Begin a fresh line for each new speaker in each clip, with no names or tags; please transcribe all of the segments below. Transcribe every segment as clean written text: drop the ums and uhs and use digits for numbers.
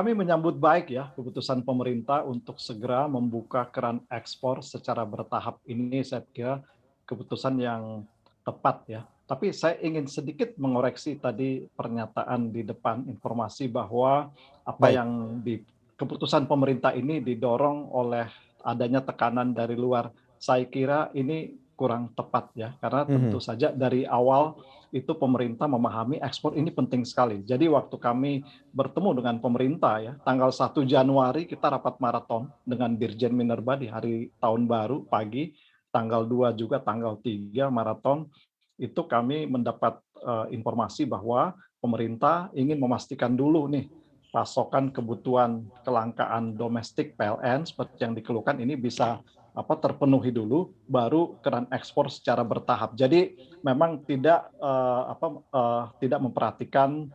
Kami menyambut baik ya keputusan pemerintah untuk segera membuka keran ekspor secara bertahap. Ini saya kira keputusan yang tepat ya. Tapi saya ingin sedikit mengoreksi tadi pernyataan di depan informasi bahwa apa
Baik.
yang di keputusan pemerintah ini didorong oleh adanya tekanan dari luar. Saya kira ini kurang tepat ya, karena tentu
Mhm.
saja dari awal itu pemerintah memahami ekspor ini penting sekali. Jadi waktu kami bertemu dengan pemerintah ya, tanggal 1 Januari kita rapat maraton dengan Dirjen Minerba di hari tahun baru pagi, tanggal 2 juga tanggal 3 maraton, itu kami mendapat, informasi bahwa pemerintah ingin memastikan dulu nih, pasokan kebutuhan kelangkaan domestik PLN seperti yang dikeluhkan ini bisa terpenuhi dulu, baru keran ekspor secara bertahap. Jadi memang tidak memperhatikan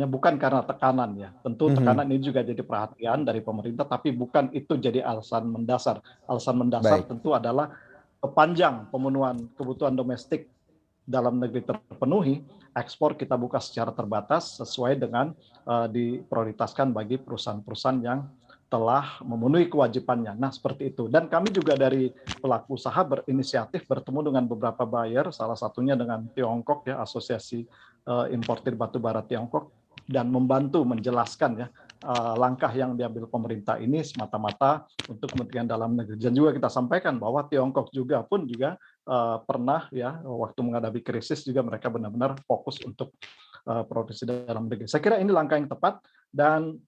bukan karena tekanan ya. Tentu
Mhm.
tekanan ini juga jadi perhatian dari pemerintah, tapi bukan itu jadi alasan mendasar. Alasan mendasar
Baik.
tentu adalah sepanjang pemenuhan kebutuhan domestik dalam negeri terpenuhi, ekspor kita buka secara terbatas sesuai dengan diprioritaskan bagi perusahaan-perusahaan yang telah memenuhi kewajibannya. Nah, seperti itu. Dan kami juga dari pelaku usaha berinisiatif bertemu dengan beberapa buyer, salah satunya dengan Tiongkok ya, Asosiasi Importir Batubara Tiongkok, dan membantu menjelaskan ya langkah yang diambil pemerintah ini semata-mata untuk kepentingan dalam negeri. Dan juga kita sampaikan bahwa Tiongkok juga pernah ya waktu menghadapi krisis juga mereka benar-benar fokus untuk produksi dalam negeri. Saya kira ini langkah yang tepat dan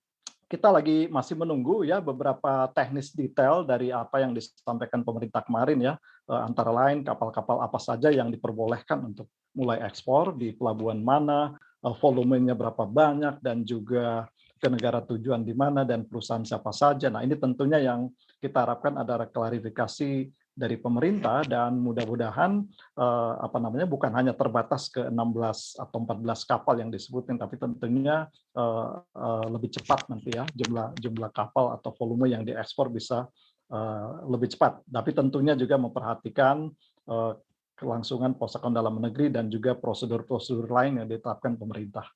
kita lagi masih menunggu ya beberapa teknis detail dari apa yang disampaikan pemerintah kemarin ya, antara lain kapal-kapal apa saja yang diperbolehkan untuk mulai ekspor, di pelabuhan mana, volumenya berapa banyak, dan juga ke negara tujuan di mana dan perusahaan siapa saja. Nah, ini tentunya yang kita harapkan ada klarifikasi dari pemerintah dan mudah-mudahan bukan hanya terbatas ke 16 atau 14 kapal yang disebutin, tapi tentunya lebih cepat nanti ya jumlah jumlah kapal atau volume yang diekspor bisa lebih cepat. Tapi tentunya juga memperhatikan eh, kelangsungan pasokan dalam negeri dan juga prosedur-prosedur lain yang ditetapkan pemerintah.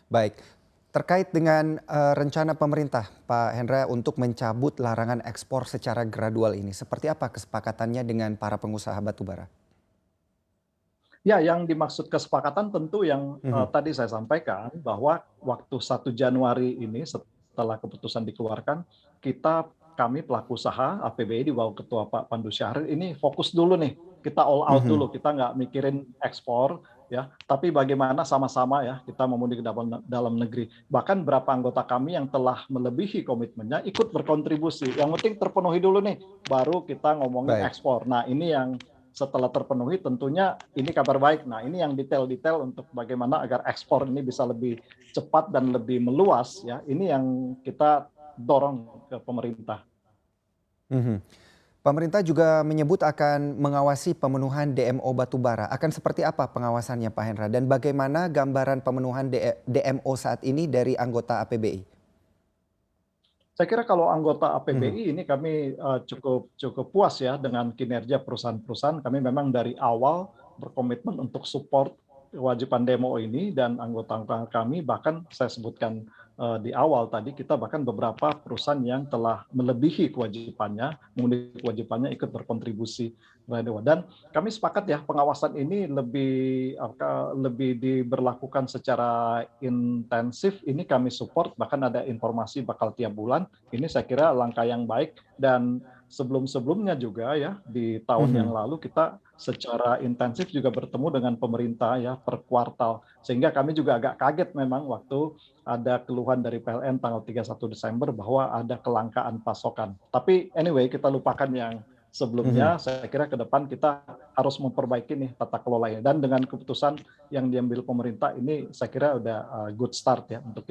Baik. Terkait dengan, rencana pemerintah, Pak Hendra, untuk mencabut larangan ekspor secara gradual ini, seperti apa kesepakatannya dengan para pengusaha batubara?
Ya, yang dimaksud kesepakatan tentu yang
Mhm.
tadi saya sampaikan bahwa waktu 1 Januari ini setelah keputusan dikeluarkan, kami pelaku usaha APBI di bawah Ketua Pak Pandu Syahril ini fokus dulu nih, kita all out
Mhm.
dulu, kita nggak mikirin ekspor ya, tapi bagaimana sama-sama ya kita memenuhi dalam negeri. Bahkan berapa anggota kami yang telah melebihi komitmennya ikut berkontribusi, yang penting terpenuhi dulu nih, baru kita ngomongin
Baik.
ekspor. Nah, ini yang setelah terpenuhi tentunya ini kabar baik. Nah, ini yang detail-detail untuk bagaimana agar ekspor ini bisa lebih cepat dan lebih meluas ya. Ini yang kita dorong ke pemerintah.
Mhm. Pemerintah juga menyebut akan mengawasi pemenuhan DMO batubara. Akan seperti apa pengawasannya, Pak Hendra? Dan bagaimana gambaran pemenuhan DMO saat ini dari anggota APBI?
Saya kira kalau anggota
Mhm.
APBI ini kami cukup cukup puas ya dengan kinerja perusahaan-perusahaan. Kami memang dari awal berkomitmen untuk support kewajiban demo ini dan anggota kami bahkan saya sebutkan di awal tadi kita bahkan beberapa perusahaan yang telah melebihi kewajibannya, memenuhi kewajibannya ikut berkontribusi dan kami sepakat ya pengawasan ini lebih diberlakukan secara intensif. Ini kami support bahkan ada informasi bakal tiap bulan. Ini saya kira langkah yang baik dan sebelum-sebelumnya juga ya di tahun yang
Mhm.
lalu kita secara intensif juga bertemu dengan pemerintah ya per kuartal. Sehingga kami juga agak kaget memang waktu ada keluhan dari PLN tanggal 31 Desember bahwa ada kelangkaan pasokan. Tapi anyway kita lupakan yang
Mhm.
sebelumnya. Saya kira ke depan kita harus memperbaiki nih tata kelolanya dan dengan keputusan yang diambil pemerintah ini saya kira udah good start ya untuk